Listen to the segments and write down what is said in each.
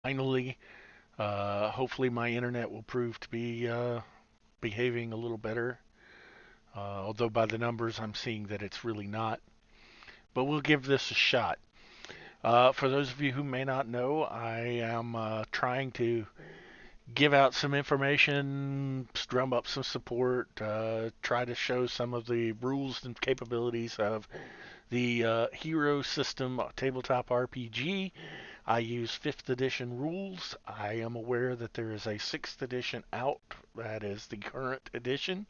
Finally, hopefully my internet will prove to be behaving a little better. Although by the numbers I'm seeing that it's really not. But we'll give this a shot. For those of you who may not know, I am trying to give out some information, drum up some support, try to show some of the rules and capabilities of the Hero System tabletop RPG. I use 5th edition rules. I am aware that there is a 6th edition out. That is the current edition.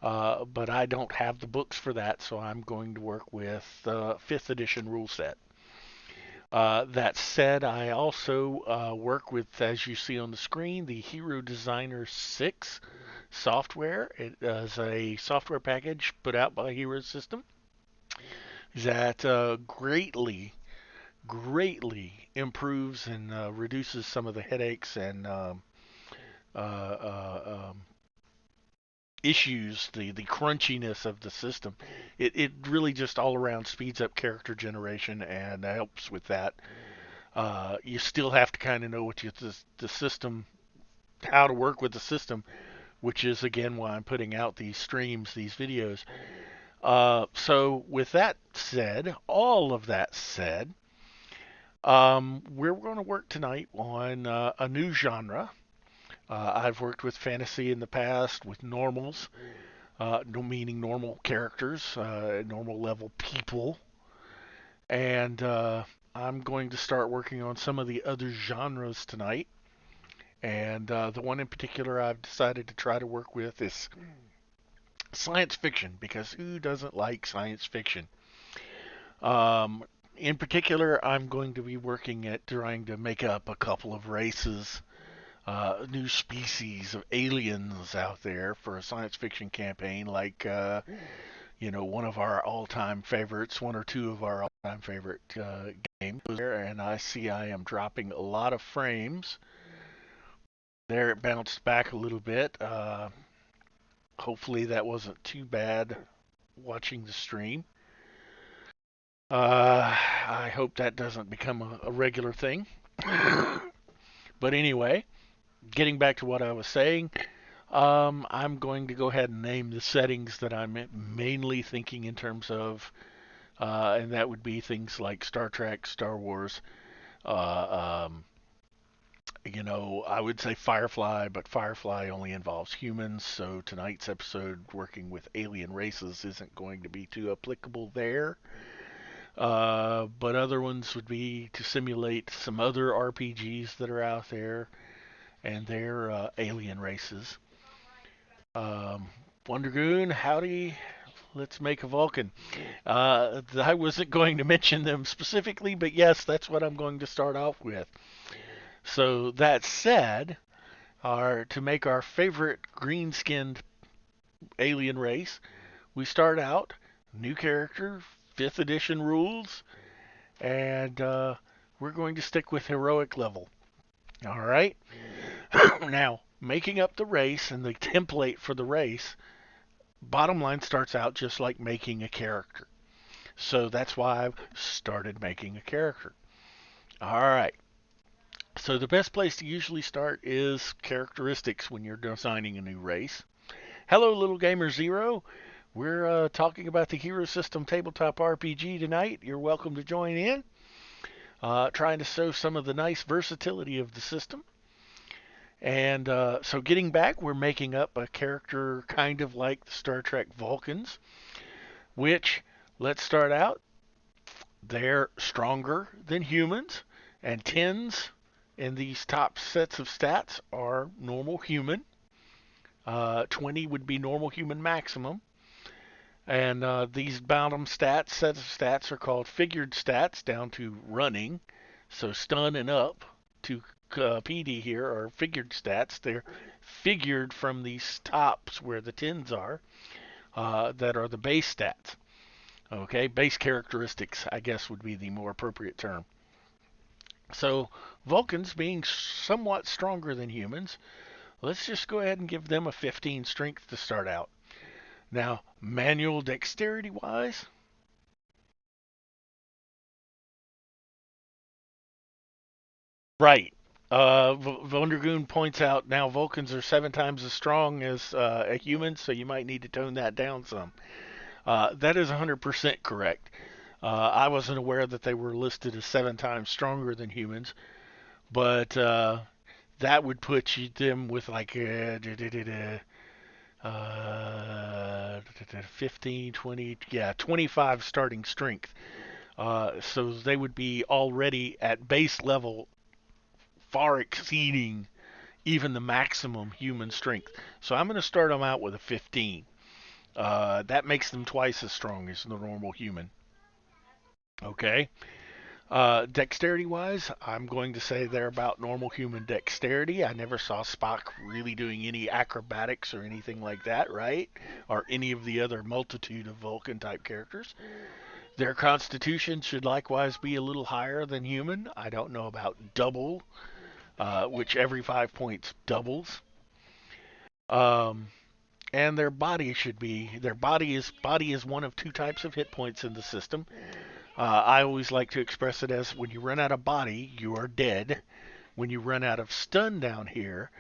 But I don't have the books for that, so I'm going to work with the 5th edition rule set. That said, I also work with, as you see on the screen, the Hero Designer 6 software. It is a software package put out by Hero System that greatly improves and reduces some of the headaches and uh, uh, um, issues, the crunchiness of the system. It really just all around speeds up character generation and helps with that. You still have to kind of know what the system, how to work with the system, which is again why I'm putting out these streams, these videos. So with that said, all of that said, we're going to work tonight on a new genre. I've worked with fantasy in the past with normals, no meaning normal characters, normal level people, and I'm going to start working on some of the other genres tonight. And the one in particular I've decided to try to work with is science fiction, because who doesn't like science fiction? Um, in particular, I'm going to be working at trying to make up a couple of races, new species of aliens out there for a science fiction campaign, like one of our all-time favorites, one or two of our all-time favorite games. And I see I am dropping a lot of frames. There, it bounced back a little bit. Hopefully, that wasn't too bad watching the stream. I hope that doesn't become a regular thing. But anyway, getting back to what I was saying, I'm going to go ahead and name the settings that I'm mainly thinking in terms of, and that would be things like Star Trek, Star Wars, um, I would say Firefly, but Firefly only involves humans, so tonight's episode working with alien races isn't going to be too applicable there. But other ones would be to simulate some other RPGs that are out there and their alien races. Um, Wondergoon, howdy. Let's make a Vulcan. I wasn't going to mention them specifically, but yes, that's what I'm going to start off with. So that said, to make our favorite green-skinned alien race, we start out new character, 5th edition rules, and we're going to stick with heroic level. All right. Now, making up the race and the template for the race, bottom line starts out just like making a character. So that's why I've started making a character. All right. So the best place to usually start is characteristics when you're designing a new race. Hello, little gamer zero. We're talking about the Hero System tabletop RPG tonight. You're welcome to join in. Trying to show some of the nice versatility of the system. And so getting back, we're making up a character kind of like the Star Trek Vulcans, which, let's start out, they're stronger than humans, and 10s in these top sets of stats are normal human. 20 would be normal human maximum. And these bottom sets of stats are called figured stats down to running. So stun and up to PD here are figured stats. They're figured from these tops where the 10s are, that are the base stats. Okay, base characteristics, I guess, would be the more appropriate term. So Vulcans being somewhat stronger than humans, let's just go ahead and give them a 15 strength to start out. Now, manual dexterity wise, Right. Vondergoon points out now Vulcans are 7 times as strong as a human, so you might need to tone that down some. That is 100% correct. I wasn't aware that they were listed as 7 times stronger than humans, but that would put them with like 15, 20, yeah, 25 starting strength. So they would be already at base level far exceeding even the maximum human strength. So I'm going to start them out with a 15. That makes them twice as strong as the normal human. Okay. Dexterity wise, I'm going to say they're about normal human dexterity. I never saw Spock really doing any acrobatics or anything like that, right? Or any of the other multitude of Vulcan type characters. Their constitution should likewise be a little higher than human. I don't know about double, which every 5 points doubles. Um, and their body is one of 2 types of hit points in the system. I always like to express it as when you run out of body, you are dead. When you run out of stun down here,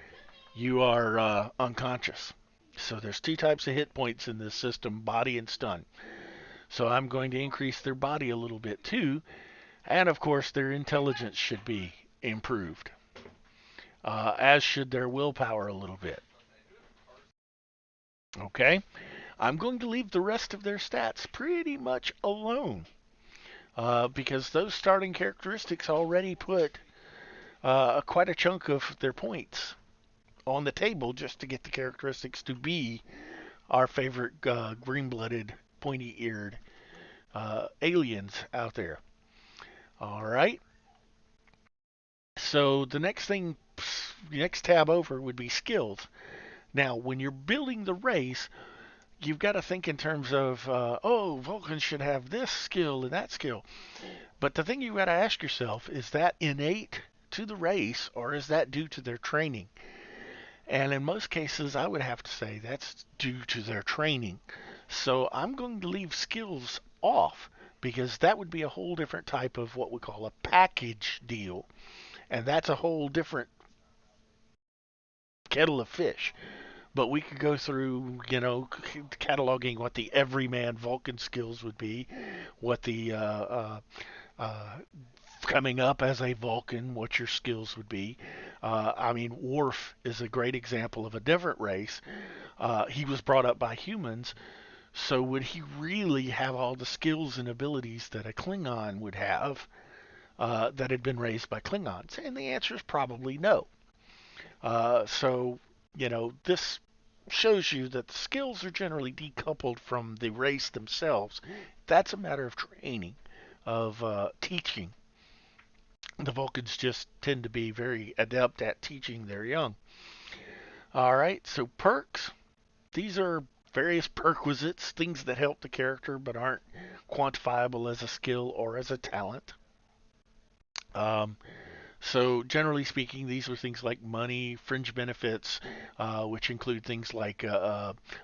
you are unconscious. So there's 2 types of hit points in this system, body and stun. So I'm going to increase their body a little bit too, and of course their intelligence should be improved, as should their willpower a little bit. Okay, I'm going to leave the rest of their stats pretty much alone, because those starting characteristics already put quite a chunk of their points on the table just to get the characteristics to be our favorite green-blooded, pointy-eared aliens out there. All right. So the next tab over would be skills. Now, when you're building the race, you've got to think in terms of, oh, Vulcans should have this skill and that skill. But the thing you've got to ask yourself is that innate to the race, or is that due to their training? And in most cases, I would have to say that's due to their training. So I'm going to leave skills off because that would be a whole different type of what we call a package deal. And that's a whole different kettle of fish. But we could go through, cataloging what the everyman Vulcan skills would be, what the uh, coming up as a Vulcan, what your skills would be. I mean, Worf is a great example of a different race. He was brought up by humans, so would he really have all the skills and abilities that a Klingon would have that had been raised by Klingons? And the answer is probably no. So, this shows you that the skills are generally decoupled from the race themselves. That's a matter of training, of teaching. The Vulcans just tend to be very adept at teaching their young. All right, so perks. These are various perquisites, things that help the character but aren't quantifiable as a skill or as a talent. Um, So, generally speaking, these are things like money, fringe benefits, which include things like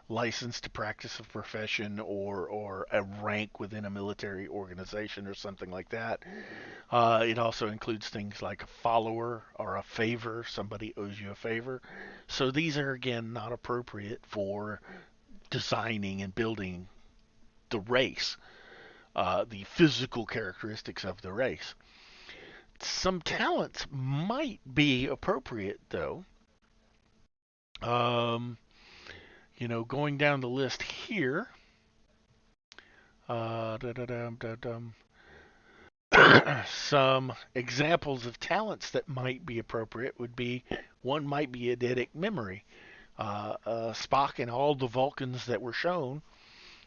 license to practice a profession or a rank within a military organization or something like that. It also includes things like a follower or a favor, somebody owes you a favor. So, these are, again, not appropriate for designing and building the race, the physical characteristics of the race. Some talents might be appropriate, though. Um, going down the list here, some examples of talents that might be appropriate would be one might be Identic Memory. Spock and all the Vulcans that were shown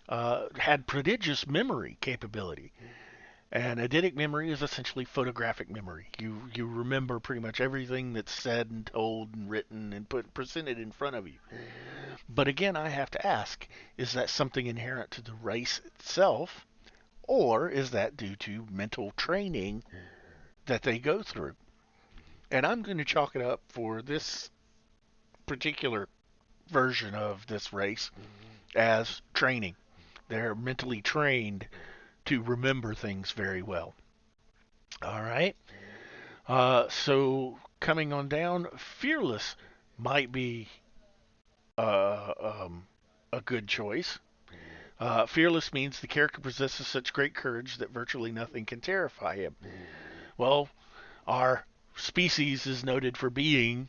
had prodigious memory capability. And eidetic memory is essentially photographic memory. You remember pretty much everything that's said and told and written and presented in front of you. But again, I have to ask, is that something inherent to the race itself, or is that due to mental training that they go through? And I'm going to chalk it up for this particular version of this race as training. They're mentally trained to remember things very well. All right. So coming on down, fearless might be uh, um, a good choice. Fearless means the character possesses such great courage that virtually nothing can terrify him. Well, our species is noted for being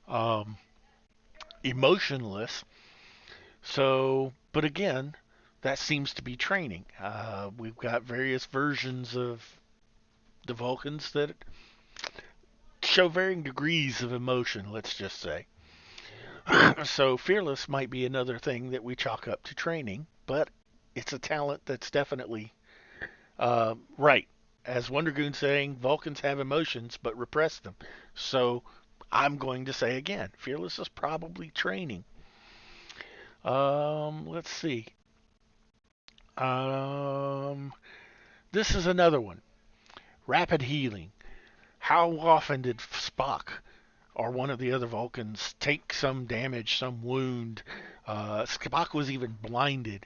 um, emotionless. So, but again, that seems to be training. We've got various versions of the Vulcans that show varying degrees of emotion, let's just say. So, fearless might be another thing that we chalk up to training, but it's a talent that's definitely right. As Wondergoon saying, Vulcans have emotions but repress them. So, I'm going to say again, fearless is probably training. Let's see. Um, this is another one. Rapid healing. How often did Spock or one of the other Vulcans take some damage, some wound? Spock was even blinded,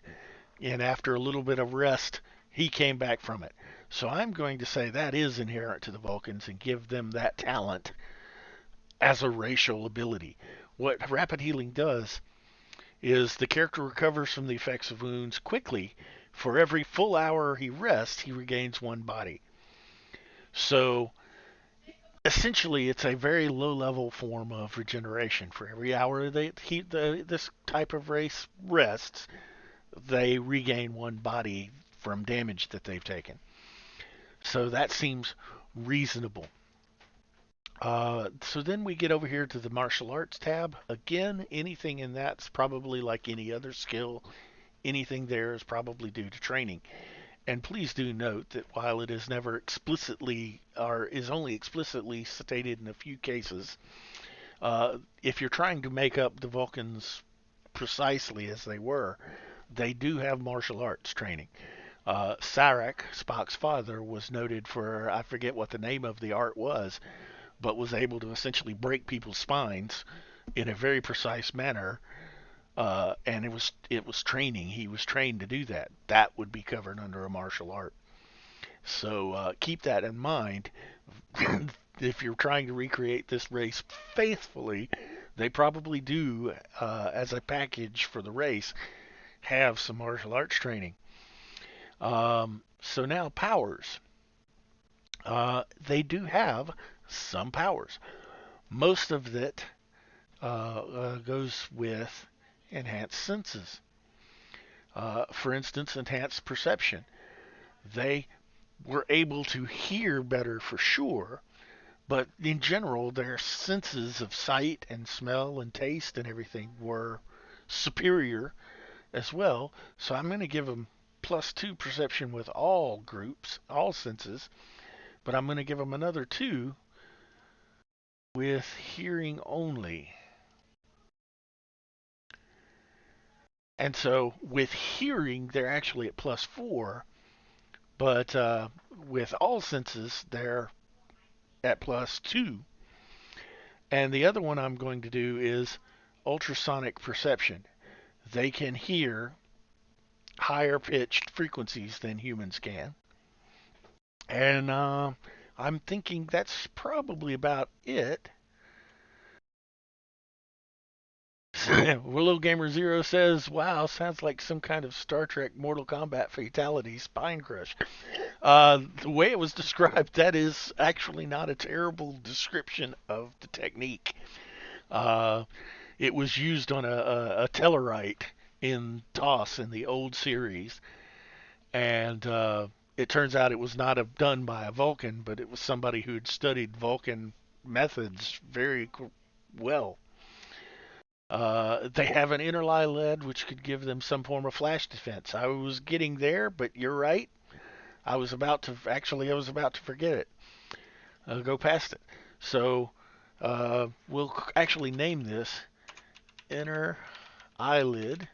and after a little bit of rest, he came back from it. So I'm going to say that is inherent to the Vulcans and give them that talent as a racial ability. What rapid healing does is the character recovers from the effects of wounds quickly. For every full hour he rests, he regains one body. So essentially, it's a very low level form of regeneration. For every hour this type of race rests, they regain one body from damage that they've taken. So that seems reasonable. So then we get over here to the martial arts tab. Again, anything in that's probably like any other skill. Anything there is probably due to training. And please do note that while it is never explicitly or is only explicitly stated in a few cases, if you're trying to make up the Vulcans precisely as they were, they do have martial arts training. Sarek, Spock's father, was noted for, I forget what the name of the art was, but was able to essentially break people's spines in a very precise manner. And it was training. He was trained to do that. That would be covered under a martial art. So keep that in mind. If you're trying to recreate this race faithfully, they probably do, as a package for the race, have some martial arts training. So now powers. They do have some powers. Most of it goes with enhanced senses. For instance, enhanced perception. They were able to hear better for sure, but in general, their senses of sight and smell and taste and everything were superior as well. So I'm going to give them +2 perception with all groups, all senses, but I'm going to give them another 2 with hearing only. And so with hearing, they're actually at +4, but with all senses, they're at +2. And the other one I'm going to do is ultrasonic perception. They can hear higher pitched frequencies than humans can. And I'm thinking that's probably about it. Willow Gamer Zero says, "Wow, sounds like some kind of Star Trek Mortal Kombat fatality, spine crush." The way it was described, that is actually not a terrible description of the technique. Uh, it was used on a Tellarite in TOS in the old series, and it turns out it was not done by a Vulcan, but it was somebody who had studied Vulcan methods very well. They have an interlie lead, which could give them some form of flash defense. I was getting there, but you're right. I was about to forget it. Go past it. So we'll actually name this inner eyelid,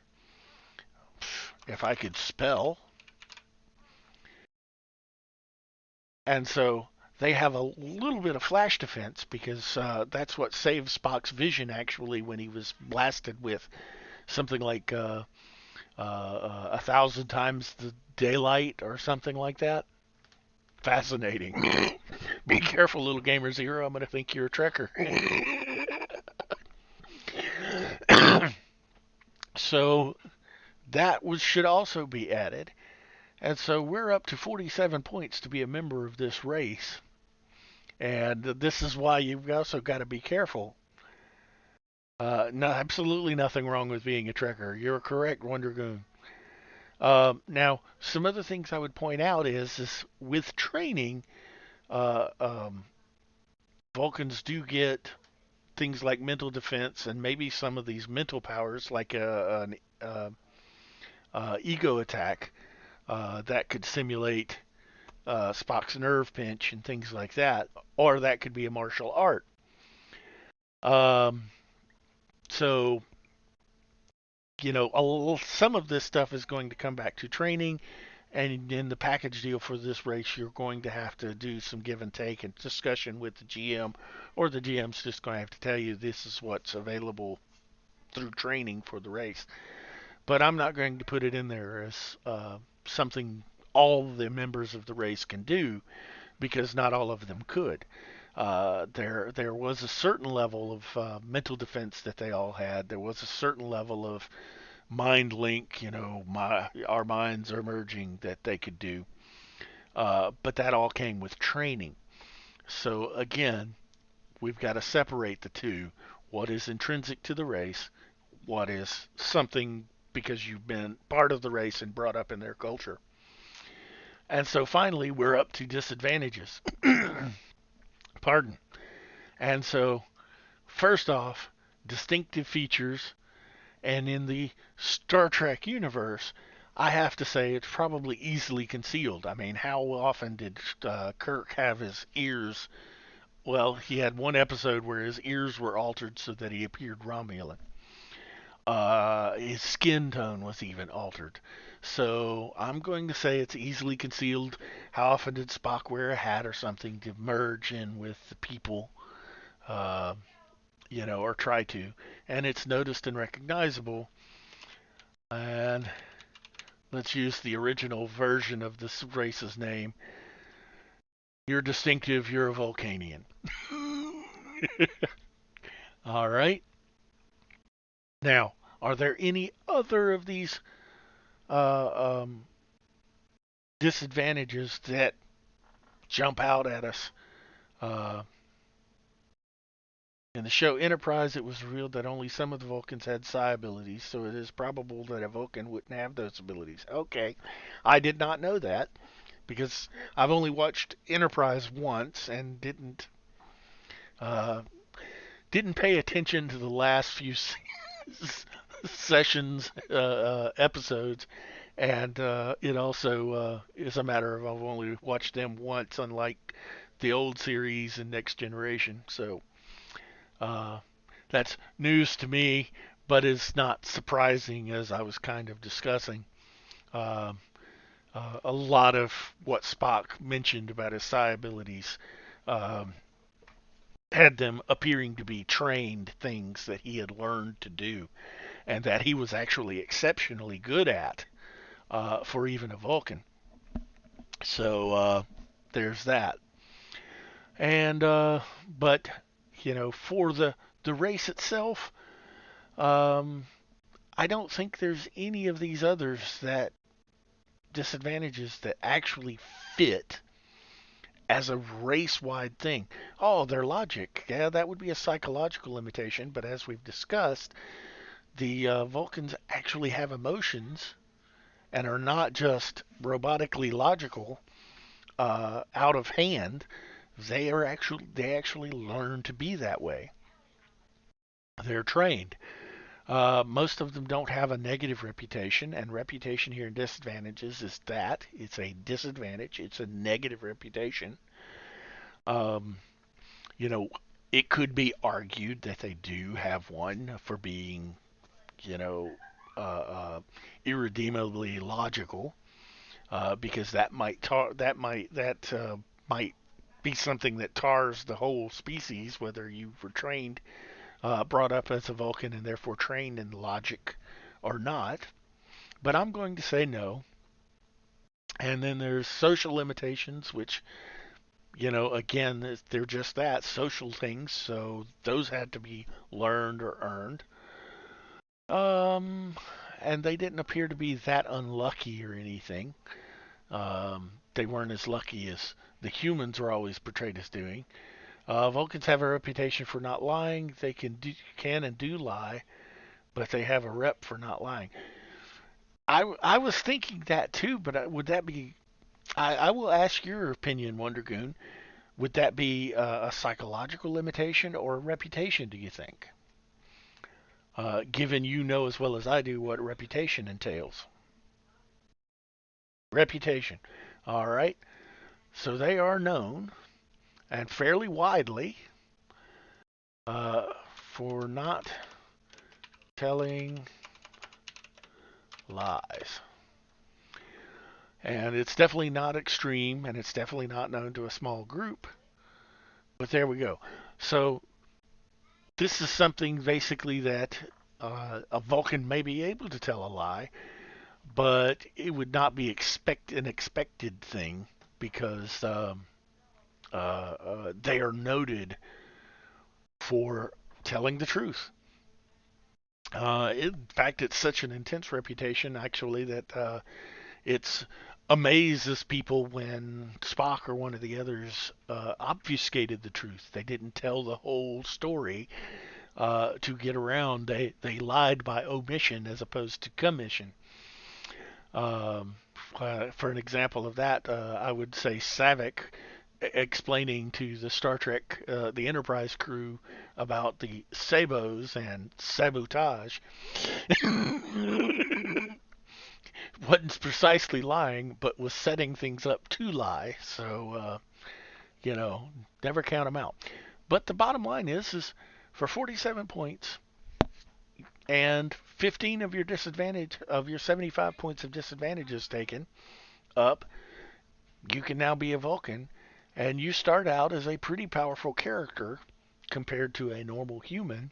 if I could spell. And so they have a little bit of flash defense because that's what saved Spock's vision actually when he was blasted with something like 1,000 times the daylight or something like that. Fascinating. Be careful, little gamer zero. I'm going to think you're a trekker. So that should also be added. And so we're up to 47 points to be a member of this race. And this is why you've also got to be careful. No, absolutely nothing wrong with being a trekker. You're correct, Wonder Goon. Now, some other things I would point out is with training, uh, um, Vulcans do get things like mental defense and maybe some of these mental powers, like an ego attack that could simulate Spock's nerve pinch and things like that, or that could be a martial art. Um, so some of this stuff is going to come back to training, and in the package deal for this race, you're going to have to do some give and take and discussion with the GM, or the GM's just going to have to tell you this is what's available through training for the race. But I'm not going to put it in there as something all the members of the race can do, because not all of them could. There was a certain level of mental defense that they all had. There was a certain level of mind link, our minds are merging, that they could do. But that all came with training. So again, we've got to separate the two. What is intrinsic to the race? What is something because you've been part of the race and brought up in their culture? And so finally, we're up to disadvantages. Pardon. And so, first off, distinctive features. And in the Star Trek universe, I have to say it's probably easily concealed. I mean, how often did Kirk have his ears? Well, he had one episode where his ears were altered so that he appeared Romulan. His skin tone was even altered. So I'm going to say it's easily concealed. How often did Spock wear a hat or something to merge in with the people, uh, or try to? And it's noticed and recognizable. And let's use the original version of this race's name. You're distinctive, you're a Vulcanian. All right. Now, are there any other of these uh, um, disadvantages that jump out at us? Uh, in the show Enterprise, it was revealed that only some of the Vulcans had psi abilities, so it is probable that a Vulcan wouldn't have those abilities. Okay, I did not know that because I've only watched Enterprise once and uh, didn't pay attention to the last few sessions, episodes, and it also is a matter of I've only watched them once, unlike the old series and Next Generation. So uh, that's news to me, but it's not surprising, as I was kind of discussing. Uh, a lot of what Spock mentioned about his psi abilities um, had them appearing to be trained things that he had learned to do and that he was actually exceptionally good at for even a Vulcan. So there's that. And but for the race itself, um, I don't think there's any of these others that disadvantages that actually fit as a race-wide thing. Oh, their logic. Yeah, that would be a psychological limitation, but as we've discussed, the Vulcans actually have emotions and are not just robotically logical out of hand. They actually learn to be that way. They're trained. Most of them don't have a negative reputation, and reputation here in disadvantages is that it's a disadvantage. It's a negative reputation. Um, you know, it could be argued that they do have one for being, you know, uh, uh, irredeemably logical, because that might be something that tars the whole species, whether you were trained, brought up as a Vulcan, and therefore trained in logic or not. But I'm going to say no. And then there's social limitations, which Again, they're just that, social things, so those had to be learned or earned. Um, and they didn't appear to be that unlucky or anything. They weren't as lucky as the humans were always portrayed as doing. Vulcans have a reputation for not lying. They can and do lie, but they have a rep for not lying. I was thinking that too, but would that be? I will ask your opinion, Wondergoon. Would that be a psychological limitation or a reputation? Do you think? Given you know as well as I do what reputation entails. Reputation. All right. So they are known and fairly widely uh, for not telling lies. And it's definitely not extreme, and it's definitely not known to a small group. But there we go. So this is something basically that a Vulcan may be able to tell a lie, but it would not be an expected thing because they are noted for telling the truth. In fact, it's such an intense reputation, actually, that it's amazes people when Spock or one of the others obfuscated the truth. They didn't tell the whole story to get around. They lied by omission as opposed to commission. Um, for an example of that, I would say Savick explaining to the Star Trek, the Enterprise crew about the sabos and sabotage wasn't precisely lying, but was setting things up to lie. So, you know, never count them out. But the bottom line is for 47 points and 15 of your 75 points of disadvantages taken up, you can now be a Vulcan, and you start out as a pretty powerful character compared to a normal human,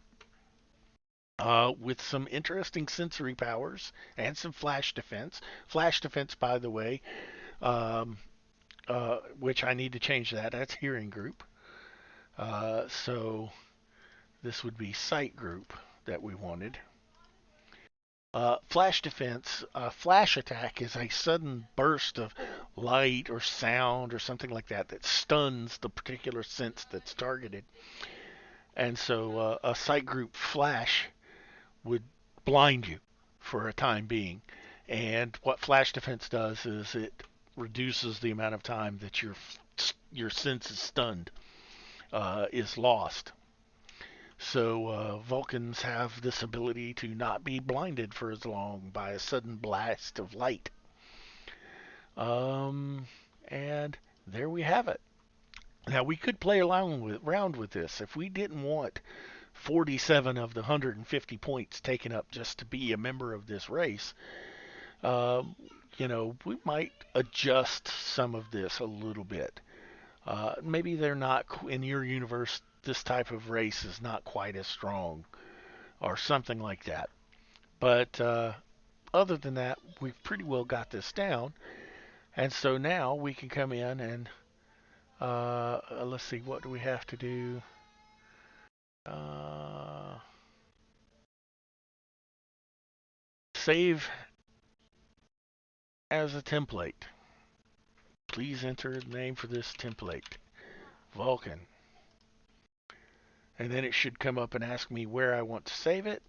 with some interesting sensory powers and some flash defense. Flash defense, by the way, um, which I need to change that. That's hearing group. So this would be sight group that we wanted. Flash defense, flash attack is a sudden burst of light or sound or something like that that stuns the particular sense that's targeted. And so a sight group flash would blind you for a time being. And what flash defense does is it reduces the amount of time that your sense is stunned, is lost. So Vulcans have this ability to not be blinded for as long by a sudden blast of light. Um, and there we have it. Now we could play around with this if we didn't want 47 of the 150 points taken up just to be a member of this race. Um, we might adjust some of this a little bit. Maybe they're not in your universe. This type of race is not quite as strong, or something like that. But other than that, we've pretty well got this down. And so now we can come in and let's see, what do we have to do? Uh, Save as a template. Please enter the name for this template, Vulcan. And then it should come up and ask me where I want to save it.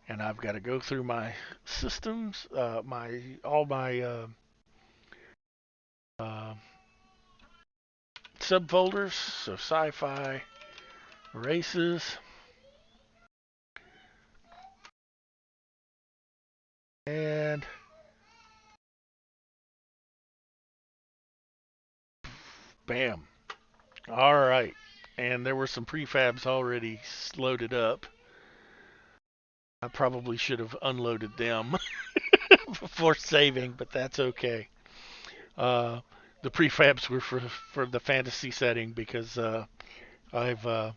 And I've got to go through my systems, all my uh, subfolders. So sci-fi, races, and bam. All right. And there were some prefabs already loaded up. I probably should have unloaded them before saving, but that's okay. Uh, the prefabs were for the fantasy setting because I've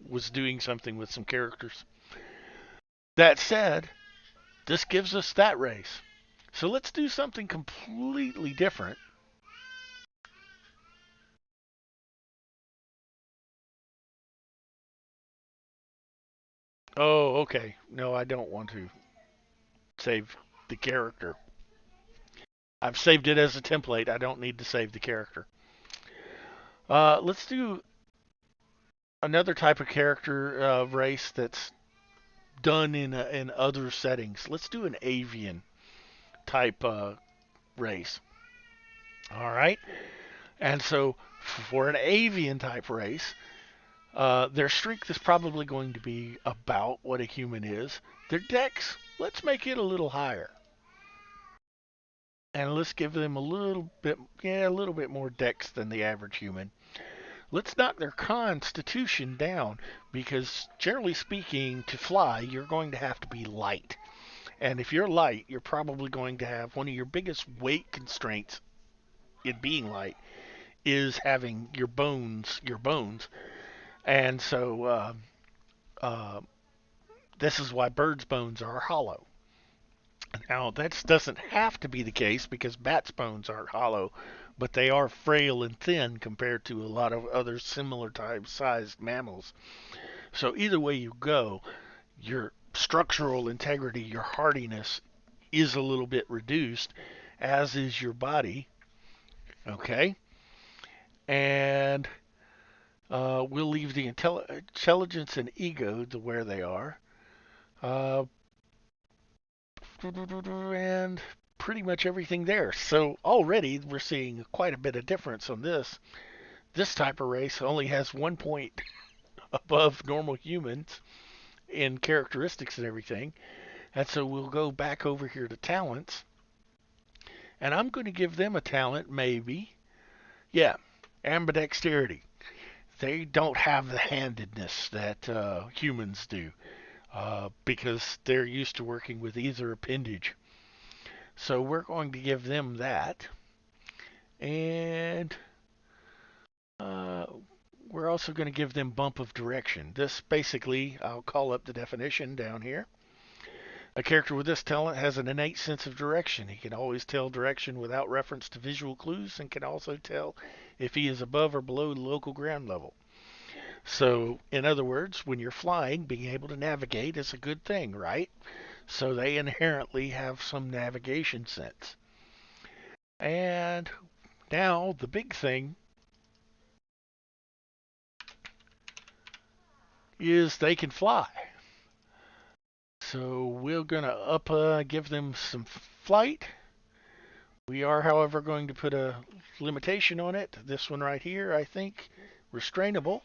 was doing something with some characters. That said, this gives us that race. So let's do something completely different. Oh, okay. No, I don't want to save the character. I've saved it as a template. I don't need to save the character. Let's do another type of character race that's done in other settings. Let's do an avian type race. All right. And so for an avian type race, their strength is probably going to be about what a human is. Their dex, let's make it a little higher. And let's give them a little bit more dex than the average human. Let's knock their constitution down because, generally speaking, to fly, you're going to have to be light. And if you're light, you're probably going to have one of your biggest weight constraints in being light is having your bones. And so uh, this is why birds' bones are hollow. Now, that doesn't have to be the case because bats' bones aren't hollow, but they are frail and thin compared to a lot of other similar type sized mammals. So either way you go, your structural integrity, your hardiness is a little bit reduced, as is your body. Okay? And we'll leave the intelligence and ego to where they are. Uh, and pretty much everything there. So already we're seeing quite a bit of difference on this. This type of race only has 1 point above normal humans in characteristics and everything. And so we'll go back over here to talents. And I'm going to give them a talent, maybe. Yeah, ambidexterity. They don't have the handedness that humans do because they're used to working with either appendage. So we're going to give them that. And uh, we're also going to give them bump of direction. This basically, I'll call up the definition down here. A character with this talent has an innate sense of direction. He can always tell direction without reference to visual clues and can also tell if he is above or below the local ground level. So, in other words, when you're flying, being able to navigate is a good thing, right? So they inherently have some navigation sense. And now the big thing is they can fly. So we're going to give them some flight. We are, however, going to put a limitation on it. This one right here, I think, restrainable.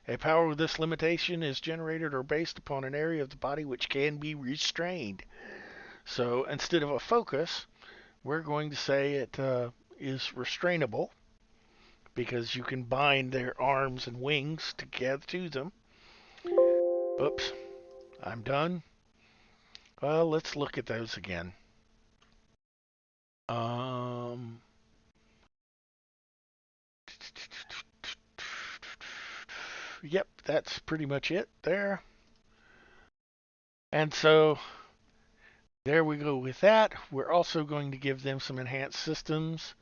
A power with this limitation is generated or based upon an area of the body which can be restrained. So instead of a focus, we're going to say it is restrainable because you can bind their arms and wings together to them. Oops, I'm done. Well, let's look at those again. Um, yep, that's pretty much it there. And so there we go with that. We're also going to give them some enhanced senses.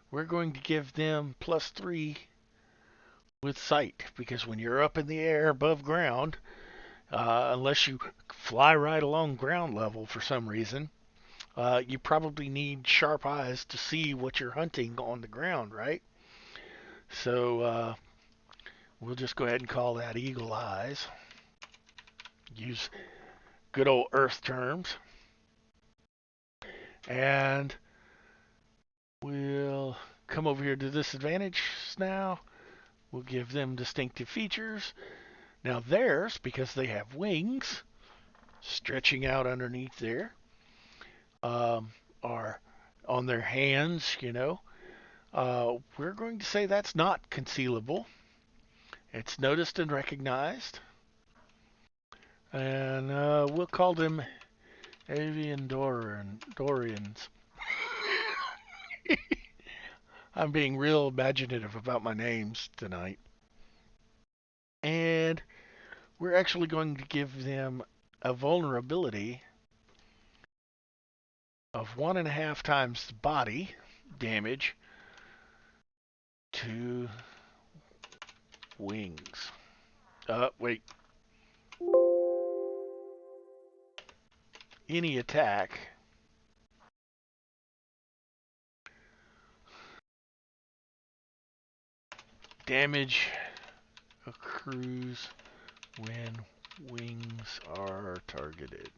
We're going to give them +3 with sight because when you're up in the air above ground, unless you fly right along ground level for some reason, you probably need sharp eyes to see what you're hunting on the ground, right? So we'll just go ahead and call that eagle eyes. Use good old earth terms. And we'll come over here to disadvantage now. We'll give them distinctive features. Now theirs, because they have wings stretching out underneath there, are on their hands, we're going to say that's not concealable. It's noticed and recognized. And we'll call them avian Dorians. I'm being real imaginative about my names tonight. And we're actually going to give them a vulnerability of 1.5 times the body damage to wings. Wait. Any attack damage accrues when wings are targeted.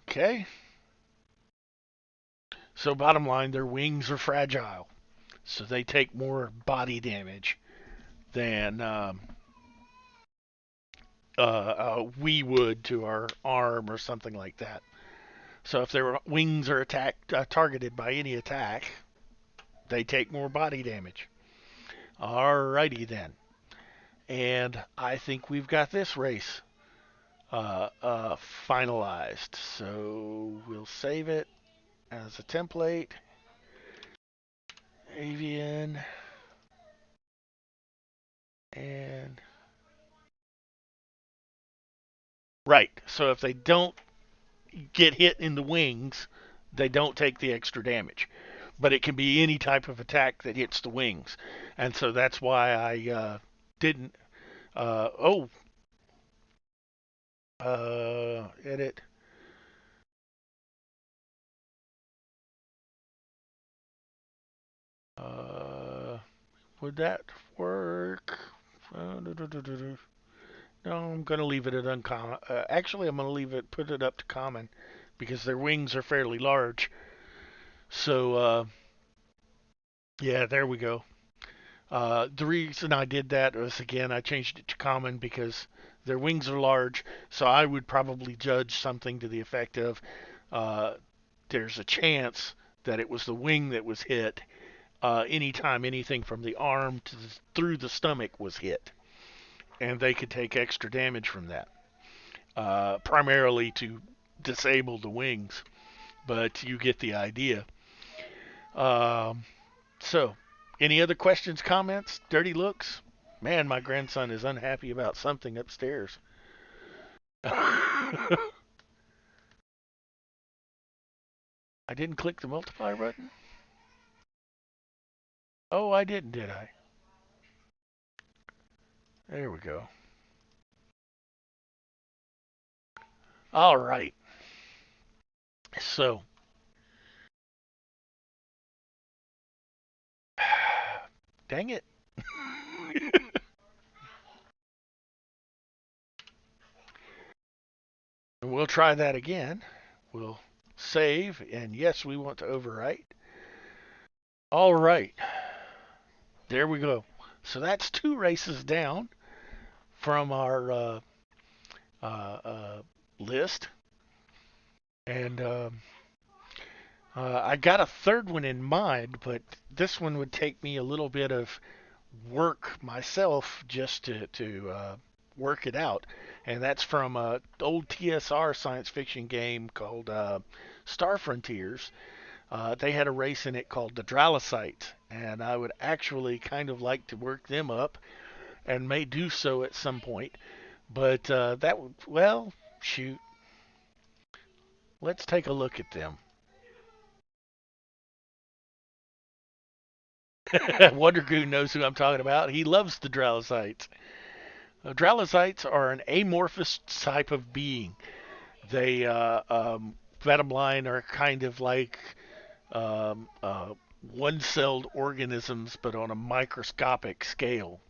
Okay. So bottom line, their wings are fragile, so they take more body damage than we would to our arm or something like that. So if their wings are targeted by any attack, they take more body damage. Alrighty then. And I think we've got this race finalized. So we'll save it as a template. Avian. And right. So if they don't get hit in the wings, they don't take the extra damage. But it can be any type of attack that hits the wings. And so that's why I didn't. Edit. Would that work? No, I'm going to leave it at uncommon. Actually, I'm going to put it up to common because their wings are fairly large. So, yeah, there we go. The reason I did that was, again, I changed it to common because their wings are large. So I would probably judge something to the effect of there's a chance that it was the wing that was hit anytime anything from the arm through the stomach was hit. And they could take extra damage from that, primarily to disable the wings. But you get the idea. So, any other questions, comments, dirty looks? Man, my grandson is unhappy about something upstairs. I didn't click the multiply button? Oh, I didn't, did I? There we go. All right. So, dang it. We'll try that again. We'll save, and yes, we want to overwrite. All right. There we go. So that's 2 races down from our list. And I got a third one in mind, but this one would take me a little bit of work myself just to work it out. And that's from an old TSR science fiction game called Star Frontiers. They had a race in it called the Dralocytes, and I would actually kind of like to work them up and may do so at some point. But that would, well, shoot. Let's take a look at them. Wondergoon knows who I'm talking about. He loves the Dralocytes. Dralocytes are an amorphous type of being. They, bottom line, are kind of like um, uh, one-celled organisms, but on a microscopic scale.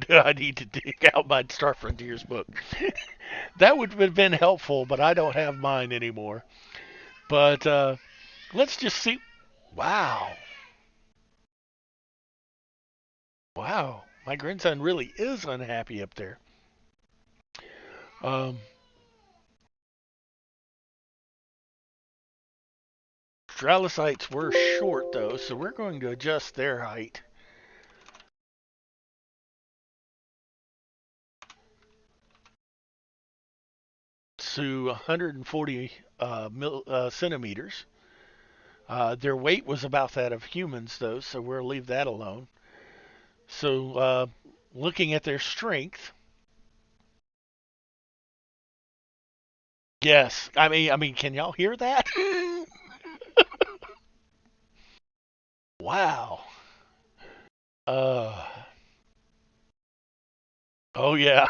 I need to dig out my Star Frontiers book. That would have been helpful, but I don't have mine anymore. But let's just see. Wow. Wow. My grandson really is unhappy up there. Um, Stralocytes were short, though, so we're going to adjust their height. To 140 centimeters. Their weight was about that of humans, though, so we'll leave that alone. So, looking at their strength, yes. I mean, can y'all hear that? Wow. Uh, oh yeah.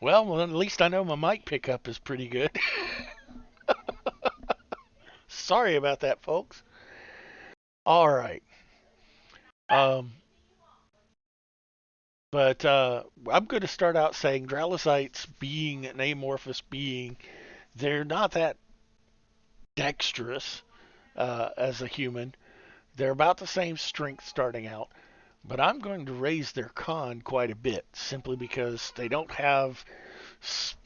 Well, at least I know my mic pickup is pretty good. Sorry about that, folks. All right. Um, but I'm going to start out saying Dralicites, being an amorphous being, they're not that dexterous as a human. They're about the same strength starting out, but I'm going to raise their con quite a bit simply because they don't have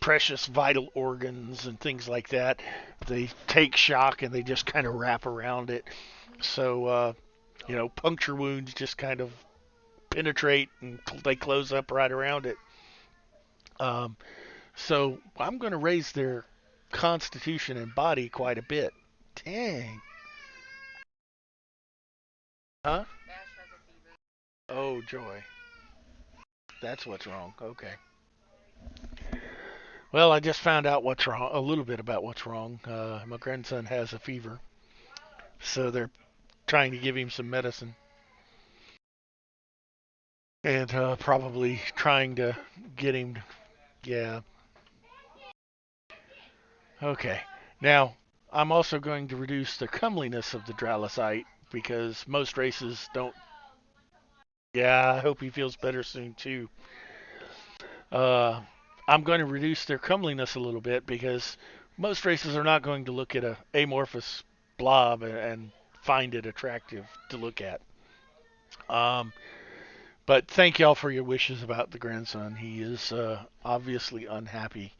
precious vital organs and things like that. They take shock and they just kind of wrap around it. So, puncture wounds just kind of penetrate and they close up right around it. So I'm going to raise their constitution and body quite a bit. Dang. Huh? Oh, joy. That's what's wrong. Okay. Well, I just found out what's wrong, a little bit about what's wrong. My grandson has a fever, so they're trying to give him some medicine and probably trying to get him. Yeah. Okay. Now, I'm also going to reduce the comeliness of the Dralicite because most races don't. Yeah, I hope he feels better soon too. Uh, I'm going to reduce their comeliness a little bit because most races are not going to look at a amorphous blob and find it attractive to look at. Um, but thank y'all for your wishes about the grandson. He is obviously unhappy.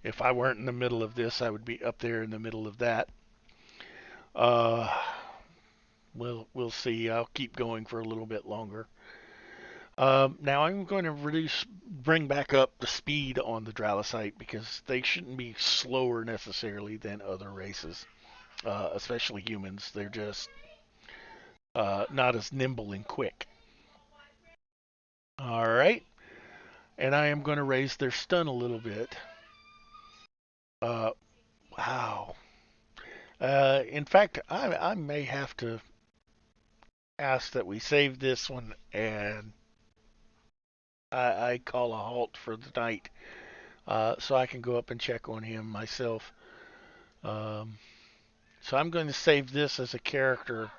If I weren't in the middle of this, I would be up there in the middle of that. Uh, we'll see. I'll keep going for a little bit longer. Now I'm going to bring back up the speed on the Dralicite because they shouldn't be slower necessarily than other races, especially humans. They're just not as nimble and quick. All right, and I am going to raise their stun a little bit. Uh, wow. In fact, I may have to ask that we save this one and I call a halt for the night so I can go up and check on him myself. Um, so I'm going to save this as a character.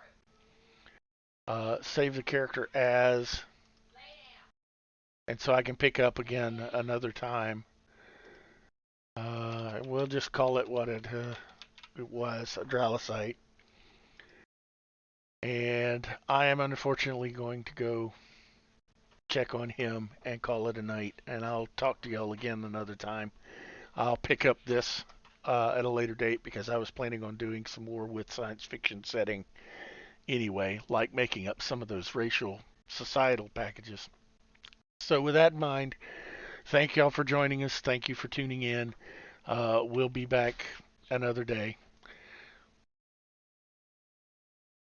Save the character as, and so I can pick up again another time. We'll just call it what it was, a Dralicite. And I am unfortunately going to go check on him and call it a night. And I'll talk to y'all again another time. I'll pick up this at a later date because I was planning on doing some more with science fiction setting anyway, like making up some of those racial societal packages. So with that in mind, thank y'all for joining us. Thank you for tuning in. We'll be back another day.